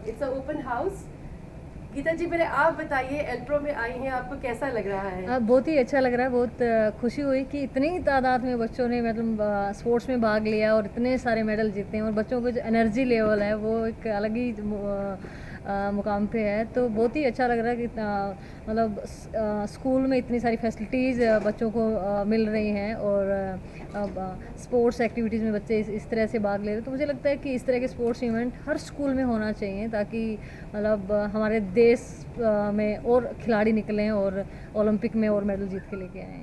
It's a open house. Geeta ji, पहले आप बताइए, एल्प्रो में आई हैं, आपको कैसा लग रहा है? बहुत ही अच्छा लग रहा है। बहुत खुशी हुई कि इतनी तादाद में बच्चों ने मतलब स्पोर्ट्स में भाग लिया और इतने सारे मेडल जीते हैं, और बच्चों का जो एनर्जी लेवल है वो एक अलग ही मुकाम पे है। तो बहुत ही अच्छा लग रहा है कि मतलब स्कूल में इतनी सारी फैसिलिटीज़ बच्चों को मिल रही हैं, और स्पोर्ट्स एक्टिविटीज़ में बच्चे इस तरह से भाग ले रहे हैं। तो मुझे लगता है कि इस तरह के स्पोर्ट्स इवेंट हर स्कूल में होना चाहिए, ताकि मतलब हमारे देश में और खिलाड़ी निकलें और ओलंपिक में और मेडल जीत के लेके आए।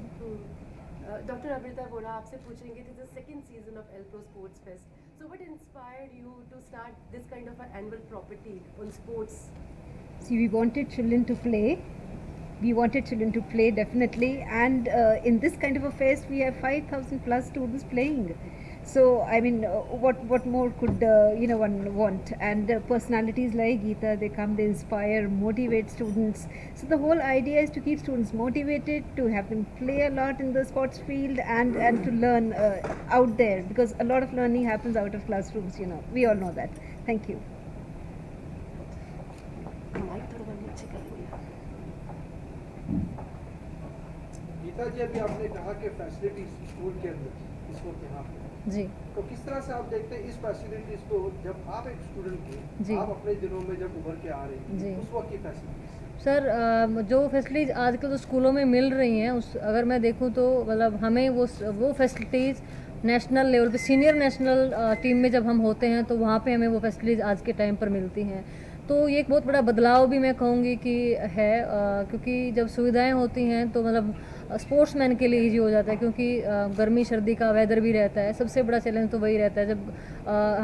डॉक्टर अमृता बोरा, आपसे पूछेंगे, this is second season of Alpro sports fest, so what inspired you to start this kind of annual property on sports? See, we wanted children to play. We wanted children to play definitely, and in this kind of a fest, we have 5,000 plus students playing. So, I mean, what more could one want? And personalities like Geeta, they come, they inspire, motivate students. So the whole idea is to keep students motivated, to have them play a lot in the sports field, and to learn out there, because a lot of learning happens out of classrooms. We all know that. Thank you. Geeta ji, अभी आपने कहा कि facilities school के अंदर इस वक्त यहाँ पे, जी, तो किस तरह से आप देखते हैं इस फैसिलिटीज को, जब आप एक स्टूडेंट जी, थे, आप अपने दिनों में जब उभर के आ रहे जी। हैं, उस वक्त की फैसिलिटीज? सर, जो फैसिलिटीज़ आजकल तो स्कूलों में मिल रही हैं, उस अगर मैं देखूं तो मतलब हमें वो फैसिलिटीज़ नेशनल लेवल पे, सीनियर नेशनल टीम में जब हम होते हैं तो वहाँ पे हमें वो फैसिलिटीज़ आज के टाइम पर मिलती हैं। तो ये एक बहुत बड़ा बदलाव भी मैं कहूँगी कि है, क्योंकि जब सुविधाएं होती हैं तो मतलब स्पोर्ट्समैन के लिए ईजी हो जाता है, क्योंकि गर्मी सर्दी का वेदर भी रहता है। सबसे बड़ा चैलेंज तो वही रहता है जब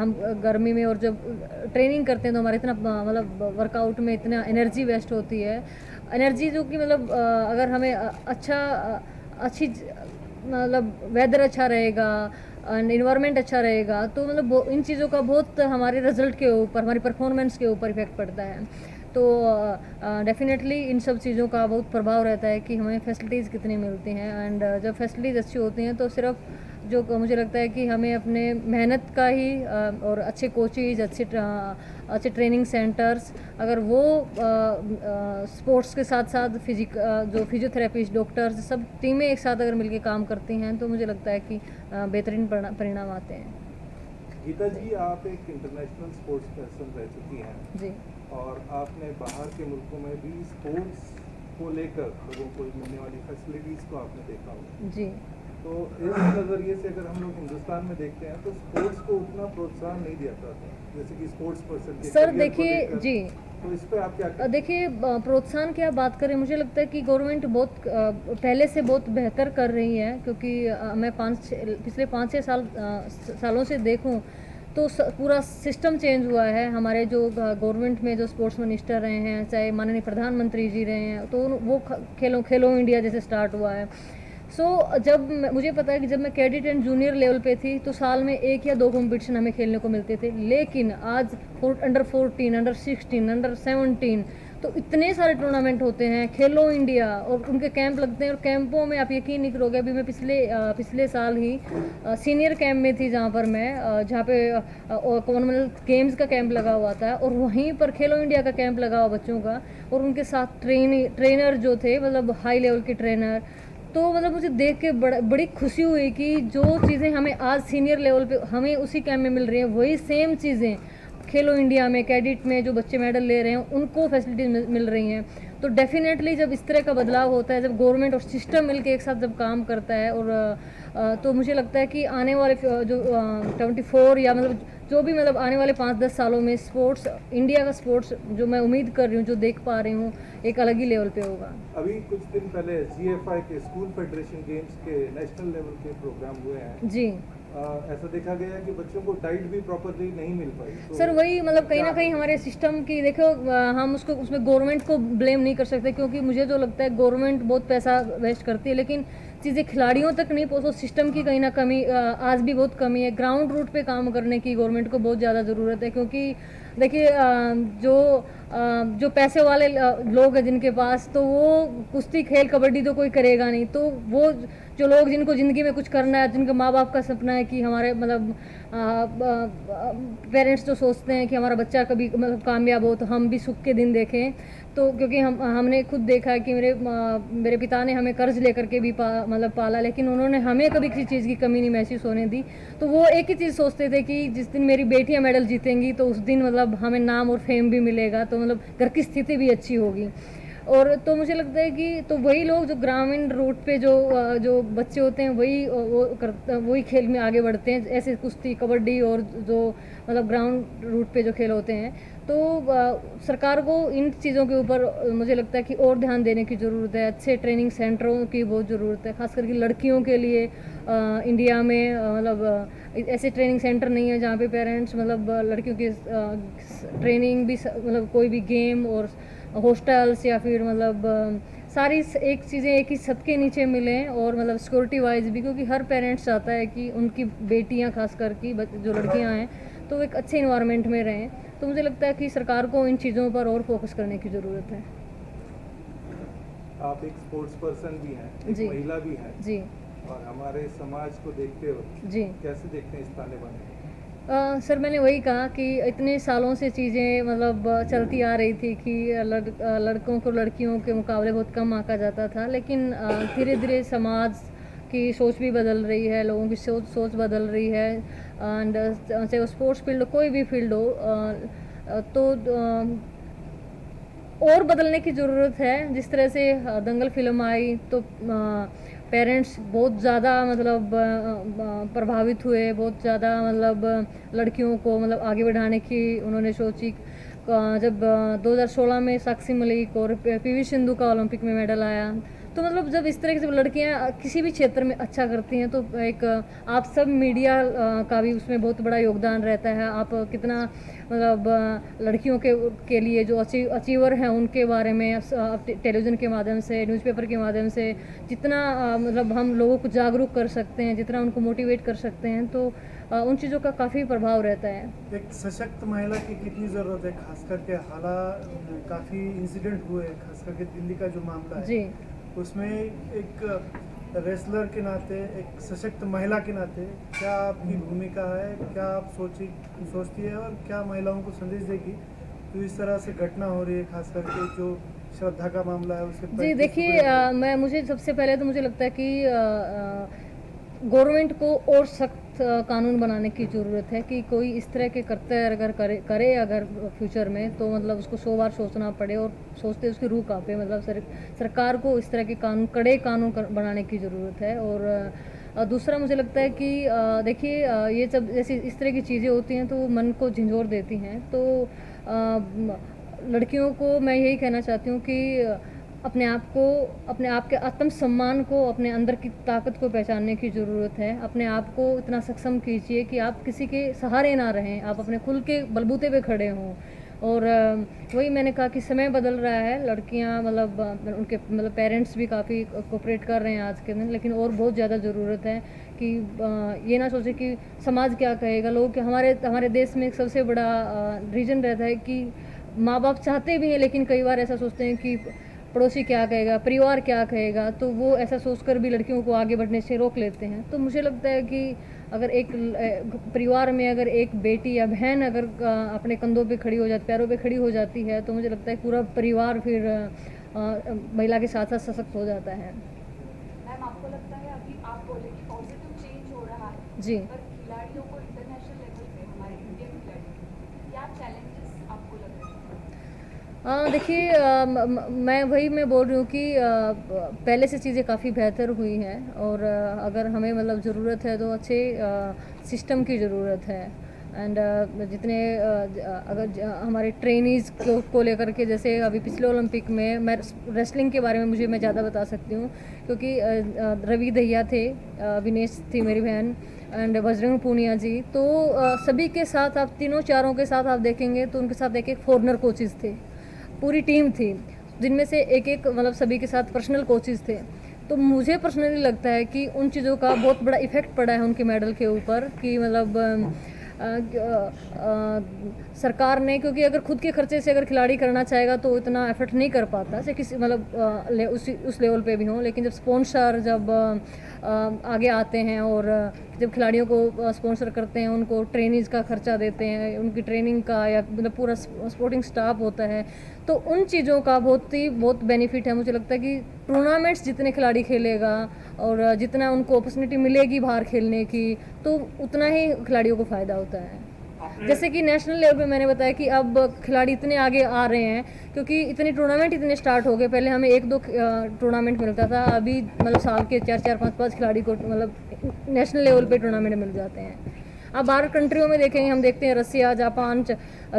हम गर्मी में और जब ट्रेनिंग करते हैं तो हमारे इतना मतलब वर्कआउट में इतना एनर्जी वेस्ट होती है, एनर्जी जो कि मतलब अगर हमें अच्छी मतलब वेदर अच्छा रहेगा, इन्वायरमेंट अच्छा रहेगा, तो मतलब इन चीज़ों का बहुत हमारे रिजल्ट के ऊपर, हमारी परफॉर्मेंस के ऊपर इफेक्ट पड़ता है। तो डेफिनेटली इन सब चीज़ों का बहुत प्रभाव रहता है कि हमें फैसिलिटीज़ कितनी मिलती हैं। एंड जब फैसिलिटीज़ अच्छी होती हैं तो सिर्फ जो मुझे लगता है कि हमें अपने मेहनत का ही और अच्छे कोचेज, अच्छे ट्रेनिंग सेंटर्स, अगर वो स्पोर्ट्स के साथ साथ जो फिजियोथेरेपिस्ट, डॉक्टर्स, सब टीमें एक साथ अगर मिलके काम करती हैं तो मुझे लगता है कि बेहतरीन परिणाम आते हैं। गीता जी, आप एक इंटरनेशनल स्पोर्ट्स पर्सन रह चुकी हैं जी, और आपने बाहर के मुल्कों में भी स्पोर्ट्स को लेकर लोगों को मिलने वाली फैसिलिटीज़ को आपने देखा होगा। जी। तो इस नज़रिए से अगर हम लोग हिंदुस्तान में देखते हैं तो स्पोर्ट्स को उतना प्रोत्साहन नहीं दिया जाता जैसे कि स्पोर्ट्स पर्सन के सर करियर को देखिए लेकर। जी, तो इस पर आप क्या कहते हैं? देखिए प्रोत्साहन की आप बात करें, मुझे लगता है कि गवर्नमेंट बहुत पहले से बहुत बेहतर कर रही है, क्योंकि मैं पिछले 5-6 सालों से देखूं तो पूरा सिस्टम चेंज हुआ है। हमारे जो गवर्नमेंट में जो स्पोर्ट्स मिनिस्टर रहे हैं, चाहे माननीय प्रधानमंत्री जी रहे हैं, तो वो खेलो इंडिया जैसे स्टार्ट हुआ है। जब मुझे पता है कि जब मैं कैडेट एंड जूनियर लेवल पे थी तो साल में 1 या 2 कंपटीशन हमें खेलने को मिलते थे, लेकिन आज अंडर 14, अंडर 16, अंडर 17, तो इतने सारे टूर्नामेंट होते हैं, खेलो इंडिया, और उनके कैंप लगते हैं। और कैंपों में आप यकीन नहीं करोगे, अभी मैं पिछले साल ही सीनियर कैंप में थी, जहाँ पे कॉमनवेल्थ गेम्स का कैंप लगा हुआ था, और वहीं पर खेलो इंडिया का कैंप लगा हुआ बच्चों का, और उनके साथ ट्रेनर जो थे मतलब हाई लेवल के ट्रेनर। तो मतलब मुझे देख के बड़ी खुशी हुई कि जो चीज़ें हमें आज सीनियर लेवल पे हमें उसी कैंप में मिल रही हैं, वही सेम चीज़ें खेलो इंडिया में कैडेट में जो बच्चे मेडल ले रहे हैं उनको फैसिलिटीज मिल रही हैं। तो डेफिनेटली जब इस तरह का बदलाव होता है, जब गवर्नमेंट और सिस्टम मिलके एक साथ जब काम करता है, और तो मुझे लगता है कि आने वाले जो 24 या मतलब जो भी मतलब आने वाले 5-10 सालों में स्पोर्ट्स, इंडिया का स्पोर्ट्स, जो मैं उम्मीद कर रही हूँ, जो देख पा रही हूँ, एक अलग ही लेवल पे होगा। अभी कुछ दिन पहले GFI के स्कूल फेडरेशन गेम्स के नेशनल लेवल के प्रोग्राम हुए हैं जी। ऐसा देखा गया है कि बच्चों को डाइट भी प्रॉपरली नहीं मिल पाई। तो सर वही मतलब कहीं ना कहीं हमारे सिस्टम की देखो, हम उसमें गवर्नमेंट को ब्लेम नहीं कर सकते, क्योंकि मुझे जो लगता है गवर्नमेंट बहुत पैसा वेस्ट करती है, लेकिन चीज़ें खिलाड़ियों तक नहीं पहुँचो, सिस्टम की कहीं ना कमी आज भी बहुत कमी है। ग्राउंड रूट पे काम करने की गवर्नमेंट को बहुत ज़्यादा ज़रूरत है, क्योंकि देखिए जो पैसे वाले लोग हैं जिनके पास, तो वो कुश्ती खेल कबड्डी तो कोई करेगा नहीं, तो वो जो लोग जिनको ज़िंदगी में कुछ करना है, जिनके माँ बाप का सपना है कि हमारे मतलब पेरेंट्स जो सोचते हैं कि हमारा बच्चा कभी मतलब कामयाब हो तो हम भी सुख के दिन देखें, तो क्योंकि हमने खुद देखा है कि मेरे पिता ने हमें कर्ज लेकर के भी मतलब पाला, लेकिन उन्होंने हमें कभी किसी चीज़ की कमी नहीं महसूस होने दी। तो वो एक ही चीज़ सोचते थे कि जिस दिन मेरी बेटियां मेडल जीतेंगी तो उस दिन मतलब हमें नाम और फेम भी मिलेगा, तो मतलब घर की स्थिति भी अच्छी होगी। और तो मुझे लगता है कि तो वही लोग जो ग्रामीण रूट पे जो बच्चे होते हैं वही खेल में आगे बढ़ते हैं, ऐसे कुश्ती, कबड्डी और जो मतलब ग्राउंड रूट पे जो खेल होते हैं। तो सरकार को इन चीज़ों के ऊपर मुझे लगता है कि और ध्यान देने की ज़रूरत है। अच्छे ट्रेनिंग सेंटरों की बहुत ज़रूरत है, खास करके लड़कियों के लिए। इंडिया में मतलब ऐसे ट्रेनिंग सेंटर नहीं है जहाँ पे पेरेंट्स मतलब लड़कियों की ट्रेनिंग भी मतलब कोई भी गेम और हॉस्टल्स या फिर मतलब सारी एक चीज़ें एक ही छत के नीचे मिलें, और मतलब सिक्योरिटी वाइज भी, क्योंकि हर पेरेंट्स चाहता है कि उनकी बेटियां खास करके जो लड़कियां हैं तो एक अच्छे इन्वायरमेंट में रहें। तो मुझे लगता है कि सरकार को इन चीज़ों पर और फोकस करने की ज़रूरत है। आप एक स्पोर्ट्स पर्सन भी हैं, एक जी। महिला भी हैं जी और हमारे समाज को देखते हुए जी। कैसे देखते हैं इस ताने बाने? सर मैंने वही कहा कि इतने सालों से चीज़ें मतलब चलती आ रही थी कि लड़कों को लड़कियों के मुकाबले बहुत कम आंका जाता था, लेकिन धीरे धीरे समाज की सोच भी बदल रही है, लोगों की सोच बदल रही है। एंड चाहे वो स्पोर्ट्स फील्ड हो, कोई भी फील्ड हो, तो और बदलने की ज़रूरत है। जिस तरह से दंगल फिल्म आई तो पेरेंट्स बहुत ज़्यादा मतलब प्रभावित हुए, बहुत ज़्यादा मतलब लड़कियों को मतलब आगे बढ़ाने की उन्होंने सोची। जब 2016 में साक्षी मलिक और पीवी सिंधु का ओलंपिक में मेडल आया, तो मतलब जब इस तरह से लड़कियां किसी भी क्षेत्र में अच्छा करती हैं तो एक आप सब मीडिया का भी उसमें बहुत बड़ा योगदान रहता है। आप कितना मतलब लड़कियों के लिए जो अचीवर हैं उनके बारे में आप टेलीविज़न के माध्यम से, न्यूज़पेपर के माध्यम से जितना मतलब हम लोगों को जागरूक कर सकते हैं, जितना उनको मोटिवेट कर सकते हैं, तो उन चीज़ों का काफ़ी प्रभाव रहता है। एक सशक्त महिला की कितनी ज़रूरत है, खास करके काफ़ी इंसिडेंट हुए, खास करके दिल्ली का जो मामला है जी। उसमें एक रेसलर के नाते, एक सशक्त महिला के नाते क्या आपकी भूमिका है, क्या आप सोचती है और क्या महिलाओं को संदेश देगी तो इस तरह से घटना हो रही है, खास करके जो श्रद्धा का मामला है उसके जी देखिए, मुझे सबसे पहले तो मुझे लगता है कि गवर्नमेंट को और सख्त कानून बनाने की ज़रूरत है कि कोई इस तरह के कर्तव्य अगर करे अगर फ्यूचर में, तो मतलब उसको 100 बार सोचना पड़े और सोचते उसकी रूह कांपे। मतलब सरकार को इस तरह के कड़े कानून बनाने की ज़रूरत है। और दूसरा मुझे लगता है कि देखिए, ये जब जैसे इस तरह की चीज़ें होती हैं तो वो मन को झंझोर देती हैं। तो लड़कियों को मैं यही कहना चाहती हूँ कि अपने आप के आत्मसम्मान को, अपने अंदर की ताकत को पहचानने की ज़रूरत है। अपने आप को इतना सक्षम कीजिए कि आप किसी के सहारे ना रहें, आप अपने खुद के बलबूते पे खड़े हों। और वही मैंने कहा कि समय बदल रहा है, लड़कियां मतलब उनके मतलब पेरेंट्स भी काफ़ी कोऑपरेट कर रहे हैं आज के दिन, लेकिन और बहुत ज़्यादा ज़रूरत है कि ये ना सोचे कि समाज क्या कहेगा। लोग कि हमारे देश में एक सबसे बड़ा रीज़न रहता है कि माँ बाप चाहते भी हैं, लेकिन कई बार ऐसा सोचते हैं कि पड़ोसी क्या कहेगा, परिवार क्या कहेगा, तो वो ऐसा सोचकर भी लड़कियों को आगे बढ़ने से रोक लेते हैं। तो मुझे लगता है कि अगर एक परिवार में अगर एक बेटी या बहन अगर अपने कंधों पे खड़ी हो जाती, पैरों पे खड़ी हो जाती है, तो मुझे लगता है पूरा परिवार फिर महिला के साथ साथ सशक्त हो जाता है। मैम, आपको लगता है अभी आप बोले कि पॉजिटिव चेंज हो रहा है, जी। पर खिलाड़ियों को इंटरनेशनल लेवल पे, हमारे इंडियन खिलाड़ी, क्या चैलेंजेस आपको लग रहे हैं? देखिए, मैं बोल रही हूँ कि पहले से चीज़ें काफ़ी बेहतर हुई हैं, और अगर हमें मतलब ज़रूरत है तो अच्छे सिस्टम की ज़रूरत है। एंड जितने हमारे ट्रेनीज़ को लेकर के, जैसे अभी पिछले ओलंपिक में मैं रेसलिंग के बारे में मैं ज़्यादा बता सकती हूँ, क्योंकि रवि दहिया थे, विनेश थी मेरी बहन, एंड बजरंग पूनिया जी। तो सभी के साथ आप तीनों चारों के साथ आप देखेंगे तो उनके साथ एक फॉरनर कोचेज़ थे, पूरी टीम थी, जिनमें से एक मतलब सभी के साथ पर्सनल कोचेज़ थे। तो मुझे पर्सनली लगता है कि उन चीज़ों का बहुत बड़ा इफ़ेक्ट पड़ा है उनके मेडल के ऊपर, कि मतलब सरकार ने, क्योंकि अगर खुद के खर्चे से अगर खिलाड़ी करना चाहेगा तो इतना एफर्ट नहीं कर पाता, चाहे किसी मतलब उस लेवल पे भी हों। लेकिन जब स्पॉन्सर जब आगे आते हैं और जब खिलाड़ियों को स्पॉन्सर करते हैं, उनको ट्रेनिंग्स का खर्चा देते हैं, उनकी ट्रेनिंग का या मतलब पूरा स्पोर्टिंग स्टाफ होता है, तो उन चीज़ों का बहुत बेनिफिट है। मुझे लगता है कि टूर्नामेंट्स जितने खिलाड़ी खेलेगा और जितना उनको अपॉर्चुनिटी मिलेगी बाहर खेलने की, तो उतना ही खिलाड़ियों को फ़ायदा होता है। जैसे कि नेशनल लेवल पे मैंने बताया कि अब खिलाड़ी इतने आगे आ रहे हैं, क्योंकि इतने टूर्नामेंट इतने स्टार्ट हो गए। पहले हमें 1-2 टूर्नामेंट मिलता था, अभी मतलब साल के 4-4, 5-5 खिलाड़ी को मतलब नेशनल लेवल पे टूर्नामेंट मिल जाते हैं। अब बाहर कंट्रियों में देखेंगे, हम देखते हैं रसिया, जापान,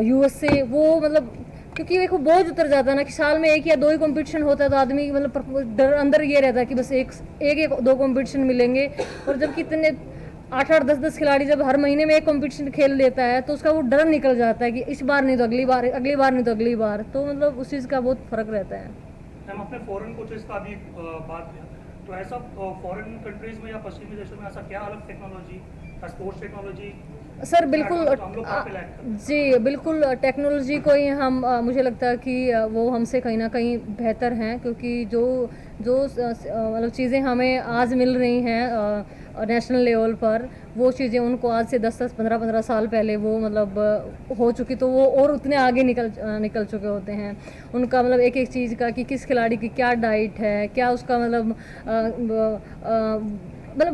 USA, वो मतलब क्योंकि देखो बोझ उतर जाता है ना कि साल में 1 या 2 ही कंपटीशन होता है, तो आदमी मतलब डर अंदर ये रहता है कि बस एक या 2 कंपटीशन मिलेंगे। और जब कितने 8-8, 10-10 खिलाड़ी जब हर महीने में एक कंपटीशन खेल लेता है, तो उसका वो डर निकल जाता है कि इस बार नहीं तो अगली बार, अगली बार नहीं तो अगली बार, तो मतलब उस चीज़ का बहुत फ़र्क रहता है। हम अपने फॉरेन कोचेस का भी बात किया, तो ऐसा फॉरेन कंट्रीज में या पश्चिमी देशों में ऐसा क्या अलग टेक्नोलॉजी, स्पोर्ट्स टेक्नोलॉजी सर बिल्कुल हम लोग कहाँ पे lack करते हैं? जी बिल्कुल, टेक्नोलॉजी को ही हम मुझे लगता है कि वो हमसे कहीं ना कहीं बेहतर हैं, क्योंकि जो जो मतलब चीज़ें हमें आज मिल रही हैं नेशनल लेवल पर, वो चीज़ें उनको आज से 10-10, 15-15 साल पहले वो मतलब हो चुकी, तो वो और उतने आगे निकल चुके होते हैं। उनका मतलब एक एक चीज़ का कि किस खिलाड़ी की क्या डाइट है, क्या उसका मतलब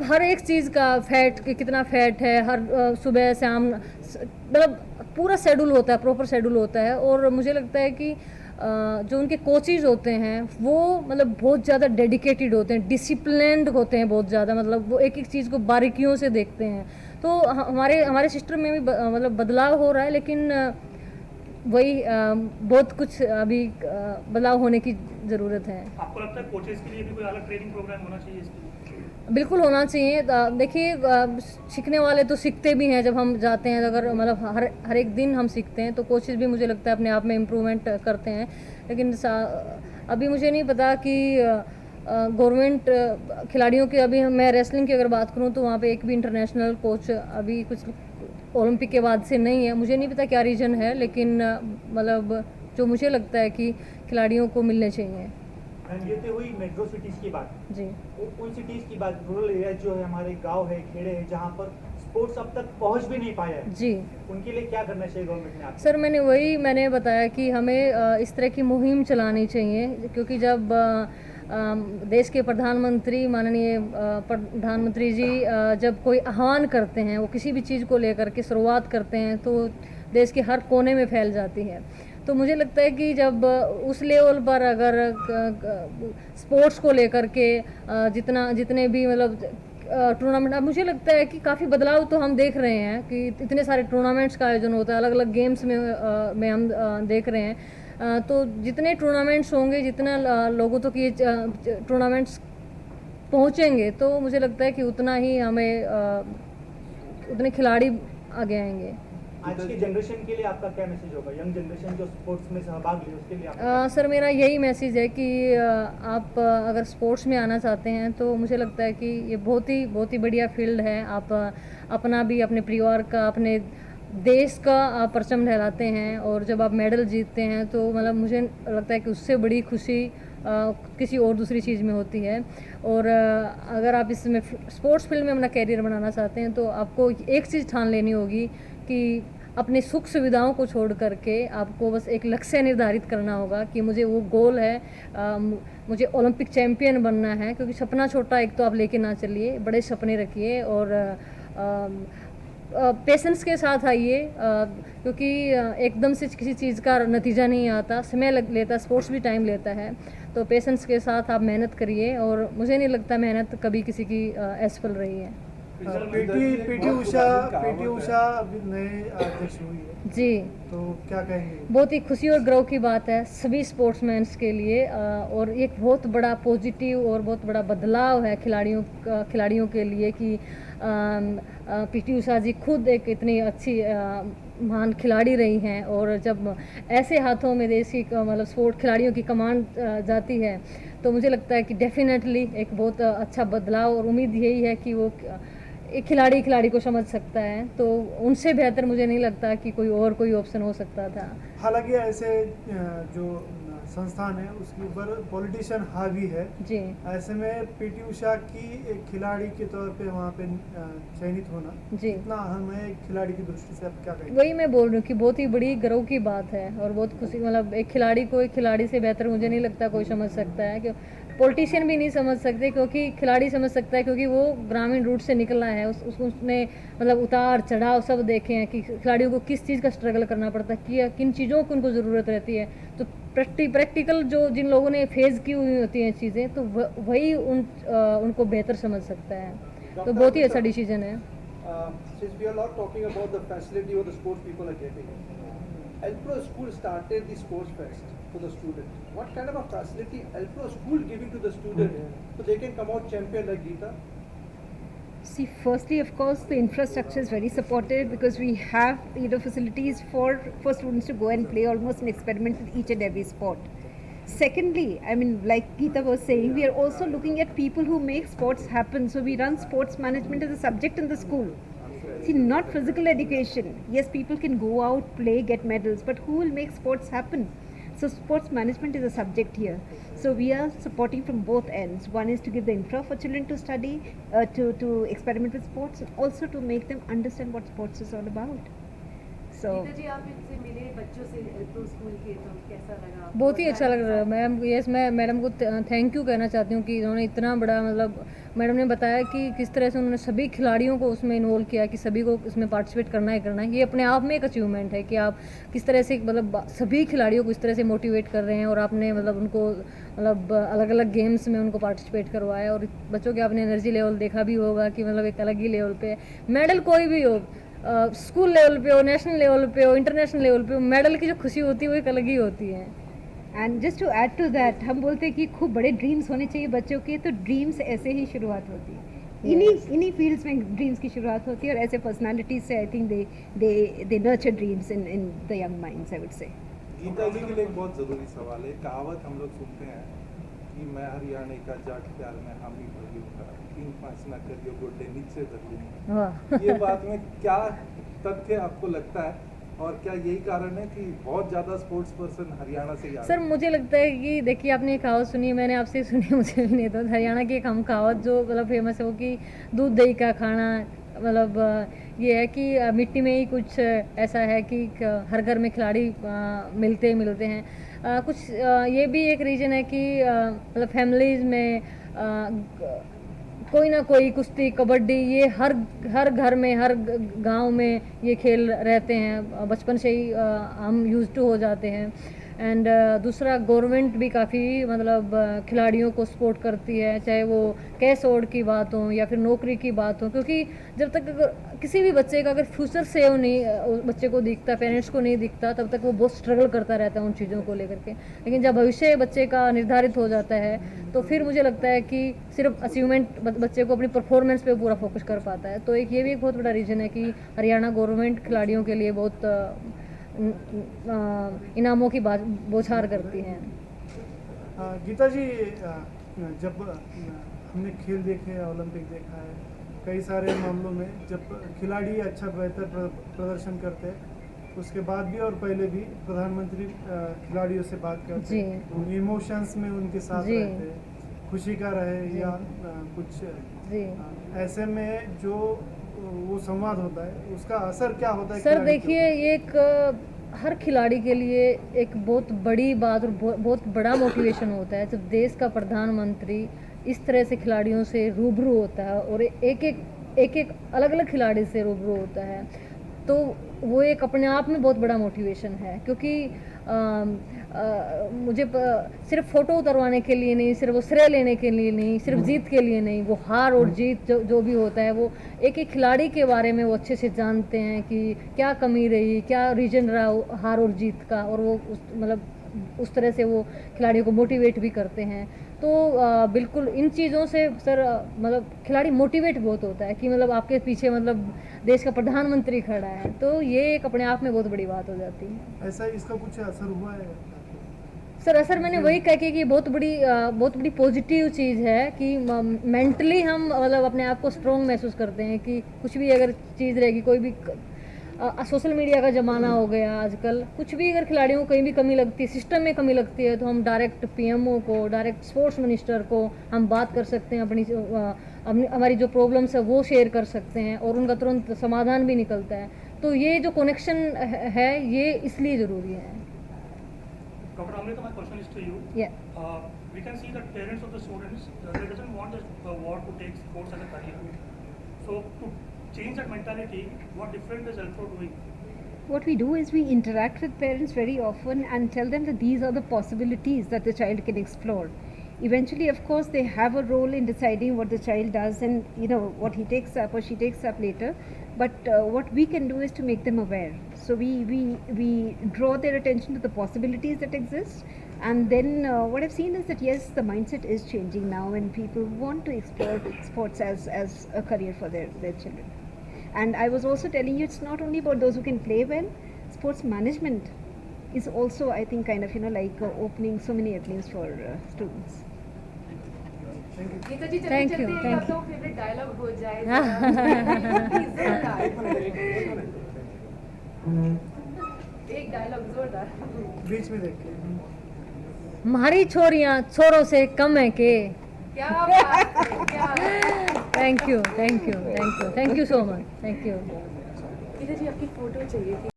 हर एक चीज़ का फैट कितना फैट है, हर सुबह शाम मतलब पूरा शेड्यूल होता है, प्रॉपर शेड्यूल होता है। और मुझे लगता है कि जो उनके कोचेज होते हैं वो मतलब बहुत ज़्यादा डेडिकेटेड होते हैं, डिसिप्लिन्ड होते हैं बहुत ज़्यादा, मतलब वो एक एक चीज़ को बारीकियों से देखते हैं। तो हमारे सिस्टम में भी मतलब बदलाव हो रहा है, लेकिन वही बहुत कुछ अभी बदलाव होने की ज़रूरत है। आपको लगता है कोचेस के लिए भी कोई अलग ट्रेनिंग प्रोग्राम होना चाहिए इसके लिए? बिल्कुल होना चाहिए। देखिए सीखने वाले तो सीखते भी हैं जब हम जाते हैं, अगर मतलब हर एक दिन हम सीखते हैं, तो कोचेस भी मुझे लगता है अपने आप में इम्प्रूवमेंट करते हैं। लेकिन अभी मुझे नहीं पता कि गवर्नमेंट खिलाड़ियों के, अभी मैं रेसलिंग की अगर बात करूं तो वहाँ पे एक भी इंटरनेशनल कोच अभी कुछ ओलंपिक के बाद से नहीं है। मुझे नहीं पता क्या रीज़न है, लेकिन मतलब जो मुझे लगता है कि खिलाड़ियों को मिलने चाहिए। ये तो हुई मेट्रो सिटीज़ की बात जी। उन सिटीज़ की बात, रूरल एरिया जो है, हमारे गांव है, खेड़े हैं, जहां पर स्पोर्ट्स अब तक पहुंच भी नहीं पाया है, जी, उनके लिए क्या करना चाहिए गवर्नमेंट ने? आप सर मैंने बताया कि हमें इस तरह की मुहिम चलानी चाहिए, क्योंकि जब देश के प्रधानमंत्री, माननीय प्रधानमंत्री जी जब कोई आह्वान करते हैं, वो किसी भी चीज़ को लेकर के शुरुआत करते हैं, तो देश के हर कोने में फैल जाती है। तो मुझे लगता है कि जब उस लेवल पर अगर स्पोर्ट्स को लेकर के जितने भी मतलब टूर्नामेंट, अब मुझे लगता है कि काफ़ी बदलाव तो हम देख रहे हैं कि इतने सारे टूर्नामेंट्स का आयोजन होता है, अलग अलग गेम्स में हम देख रहे हैं। तो जितने टूर्नामेंट्स होंगे, जितना लोगों तक ये टूर्नामेंट्स पहुंचेंगे, तो मुझे लगता है कि उतना ही हमें उतने खिलाड़ी आगे आएंगे। आज की जनरेशन के लिए आपका क्या मैसेज होगा, यंग जनरेशन जो स्पोर्ट्स में सहभाग ले उसके लिए आपका? सर मेरा यही मैसेज है कि आप अगर स्पोर्ट्स में आना चाहते हैं, तो मुझे लगता है कि ये बहुत ही बढ़िया फील्ड है। आप अपना भी, अपने परिवार का, अपने देश का आप परचम लहराते हैं, और जब आप मेडल जीतते हैं तो मतलब मुझे लगता है कि उससे बड़ी खुशी किसी और दूसरी चीज़ में होती है। और अगर आप इसमें स्पोर्ट्स फील्ड में अपना कैरियर बनाना चाहते हैं, तो आपको एक चीज़ ठान लेनी होगी कि अपने सुख सुविधाओं को छोड़ करके आपको बस एक लक्ष्य निर्धारित करना होगा कि मुझे वो गोल है, मुझे ओलंपिक चैम्पियन बनना है। क्योंकि सपना छोटा एक तो आप लेके ना चलिए, बड़े सपने रखिए और पेशेंस के साथ आइए, क्योंकि एकदम से किसी चीज़ का नतीजा नहीं आता, समय लेता, स्पोर्ट्स भी टाइम लेता है। तो पेशेंस के साथ आप मेहनत करिए, और मुझे नहीं लगता मेहनत कभी किसी की असफल रही है। पीटी उषा अभी नए अध्यक्ष हुई है जी, तो क्या कहेंगे? बहुत ही खुशी और गर्व की बात है सभी स्पोर्ट्समैन्स के लिए, और एक बहुत बड़ा पॉजिटिव और बहुत बड़ा बदलाव है खिलाड़ियों के लिए कि पीटी उषा जी खुद एक इतनी अच्छी महान खिलाड़ी रही हैं, और जब ऐसे हाथों में देश की मतलब स्पोर्ट खिलाड़ियों की कमान जाती है, तो मुझे लगता है कि डेफिनेटली एक बहुत अच्छा बदलाव, और उम्मीद यही है कि वो एक खिलाड़ी को समझ सकता है, तो उनसे बेहतर मुझे नहीं लगता कि कोई ऑप्शन हो सकता था। हालांकि ऐसे जो संस्थान है उसके ऊपर पॉलिटिशियन हावी है, जी ऐसे में पीटी उषा की एक खिलाड़ी के तौर पे वहाँ पे चयनित होना जी इतना अहम है एक खिलाड़ी की दृष्टि से, आप क्या कहेंगे? वही मैं बोल रही हूँ कि बहुत ही बड़ी गर्व की बात है और बहुत खुशी, मतलब एक खिलाड़ी से बेहतर मुझे नहीं लगता कोई समझ सकता है। कि पॉलिटिशियन भी नहीं समझ सकते, क्योंकि खिलाड़ी समझ सकता है, क्योंकि वो ग्रामीण रूट से निकला है। उसने मतलब उतार चढ़ाव सब देखे हैं कि खिलाड़ियों को किस चीज़ का स्ट्रगल करना पड़ता है, कि किन चीज़ों की उनको ज़रूरत रहती है। तो प्रैक्टिकल जो जिन लोगों ने फेस की हुई होती हैं चीज़ें, तो वही उनको बेहतर समझ सकता है। तो बहुत ही अच्छा डिसीजन है। Since we are not talking about the facility or the sports people are getting, Elpro School started the sports fest for the students. What kind of a facility Elpro School giving to the student so they can come out champion like Geeta? See, firstly, of course, the infrastructure is very supportive because we have facilities for students to go and play almost an experiment with each and every sport. Secondly, I mean, like Geeta was saying, we are also looking at people who make sports happen. So we run sports management as a subject in the school. See, not physical education. Yes, people can go out, play, get medals, but who will make sports happen? So sports management is a subject here. So we are supporting from both ends. One is to give the infra for children to study, to experiment with sports, and also to make them understand what sports is all about. So Gita जी, आप इनसे मिले बच्चों से एल्प्रो school के, तो कैसा लगा? बहुत ही अच्छा लग रहा है मैम। यस, मैं मैडम को थैंक यू कहना चाहती हूँ कि इन्होंने इतना बड़ा, मतलब मैडम ने बताया कि किस तरह से उन्होंने सभी खिलाड़ियों को उसमें इन्वॉल्व किया, कि सभी को इसमें पार्टिसिपेट करना है। ये अपने आप में एक अचीवमेंट है कि आप किस तरह से, मतलब सभी खिलाड़ियों को इस तरह से मोटिवेट कर रहे हैं, और आपने मतलब उनको मतलब अलग अलग गेम्स में उनको पार्टिसिपेट करवाया, और बच्चों के आपने एनर्जी लेवल देखा भी होगा कि मतलब एक अलग ही लेवल पे मेडल कोई भी हो, स्कूल लेवल पे हो, नेशनल लेवल पे हो, इंटरनेशनल लेवल पे हो, मेडल की जो खुशी होती है वो एक अलग ही होती है। And just to add to that, हम बोलते हैं कि खूब बड़े ड्रीम्स होने चाहिए बच्चों के, तो ड्रीम्स ऐसे ही शुरुआत होती है। इन्हीं फील्ड्स में ड्रीम्स की शुरुआत होती है, और ऐसे पर्सनालिटीज से I think they nurture dreams in the young minds, I would say. Geeta जी के लिए एक बहुत ज़रूरी सवाल है। कहावत हम लोग सुनते हैं कि मैं हरियाणा का जाट प्यार में हामी भरी हूँ, 3-5 ना करियो गोडे नीचे धर। ये बात में क्या तथ्य आपको लगता है, और क्या यही कारण है कि बहुत ज़्यादा स्पोर्ट्स पर्सन हरियाणा से ही आ रहे सर, मुझे लगता है कि देखिए, आपने एक कहावत सुनी है, मैंने आपसे सुनी, मुझे भी नहीं, तो हरियाणा की एक हम कहावत जो मतलब फेमस है वो कि दूध दही का खाना, मतलब ये है कि मिट्टी में ही कुछ ऐसा है कि हर घर में खिलाड़ी मिलते हैं। कुछ ये भी एक रीज़न है कि मतलब फैमिलीज़ में कोई ना कोई कुश्ती, कबड्डी, ये हर घर में, हर गांव में ये खेल रहते हैं, बचपन से ही हम यूज टू हो जाते हैं। एंड दूसरा, गवर्नमेंट भी काफ़ी मतलब खिलाड़ियों को सपोर्ट करती है, चाहे वो कैश अवार्ड की बात हो या फिर नौकरी की बात हो, क्योंकि जब तक किसी भी बच्चे का अगर फ्यूचर सेव नहीं बच्चे को दिखता, पेरेंट्स को नहीं दिखता, तब तक वो बहुत स्ट्रगल करता रहता है उन चीज़ों को लेकर के। लेकिन जब भविष्य बच्चे का निर्धारित हो जाता है, तो फिर मुझे लगता है कि सिर्फ अचीवमेंट बच्चे को अपनी परफॉर्मेंस पे पूरा फोकस कर पाता है। तो ये भी एक बहुत बड़ा रीज़न है कि हरियाणा गवर्नमेंट खिलाड़ियों के लिए बहुत इनामों की बौछार करती हैं। गीता जी, जब हमने खेल देखे, ओलंपिक देखा है, कई सारे मामलों में जब खिलाड़ी अच्छा बेहतर प्रदर्शन करते हैं, उसके बाद भी और पहले भी प्रधानमंत्री खिलाड़ियों से बात करते हैं, इमोशंस में उनके साथ रहते हैं, खुशी का रहे या कुछ ऐसे में जो वो संवाद होता है, उसका असर क्या होता है? सर देखिए, ये एक हर खिलाड़ी के लिए एक बहुत बड़ी बात और बहुत बड़ा मोटिवेशन होता है जब देश का प्रधानमंत्री इस तरह से खिलाड़ियों से रूबरू होता है और एक अलग अलग खिलाड़ी से रूबरू होता है, तो वो एक अपने आप में बहुत बड़ा मोटिवेशन है। क्योंकि मुझे सिर्फ फ़ोटो उतरवाने के लिए नहीं, सिर्फ वो श्रेय लेने के लिए नहीं, सिर्फ जीत के लिए नहीं, वो हार और जीत जो भी होता है, वो एक खिलाड़ी के बारे में वो अच्छे से जानते हैं कि क्या कमी रही, क्या रीजन रहा हार और जीत का, और वो मतलब उस तरह से वो खिलाड़ियों को मोटिवेट भी करते हैं। तो बिल्कुल इन चीज़ों से सर मतलब खिलाड़ी मोटिवेट बहुत होता है कि मतलब आपके पीछे मतलब देश का प्रधानमंत्री खड़ा है, तो ये एक अपने आप में बहुत बड़ी बात हो जाती है। ऐसा इसका कुछ असर हुआ है? सर मैंने वही कहा कि ये बहुत बड़ी पॉजिटिव चीज़ है कि मेंटली हम मतलब अपने आप को स्ट्रोंग महसूस करते हैं कि कुछ भी अगर चीज़ रहेगी, कोई भी सोशल मीडिया का ज़माना हो गया आजकल, कुछ भी अगर खिलाड़ियों को कहीं भी कमी लगती है, सिस्टम में कमी लगती है, तो हम डायरेक्ट पीएमओ को, डायरेक्ट स्पोर्ट्स मिनिस्टर को हम बात कर सकते हैं, हमारी जो प्रॉब्लम्स है वो शेयर कर सकते हैं और उनका तुरंत समाधान भी निकलता है। तो ये जो कनेक्शन है ये इसलिए ज़रूरी है। Dr. Amrita, my question is to you. Yeah. We can see that parents of the students, they doesn't want the war to take sports as a career. So to change that mentality, what different is Elpro doing? What we do is we interact with parents very often and tell them that these are the possibilities that the child can explore. Eventually, of course, they have a role in deciding what the child does and what he takes up or she takes up later. But what we can do is to make them aware. So we draw their attention to the possibilities that exist, and then what I've seen is that yes, the mindset is changing now, and people want to explore sports as a career for their children. And I was also telling you, it's not only about those who can play well. Sports management is also, I think, kind of like opening so many avenues for students. Gita जी चलते Thank you, चलते thank आपका favourite dialogue हो जाए एक dialogue जोरदार बीच में देख के हमारी छोरियां छोरों से कम है के। क्या बात है, क्या बात है। Thank you so much, thank you. Geeta ji आपकी फोटो चाहिए थी।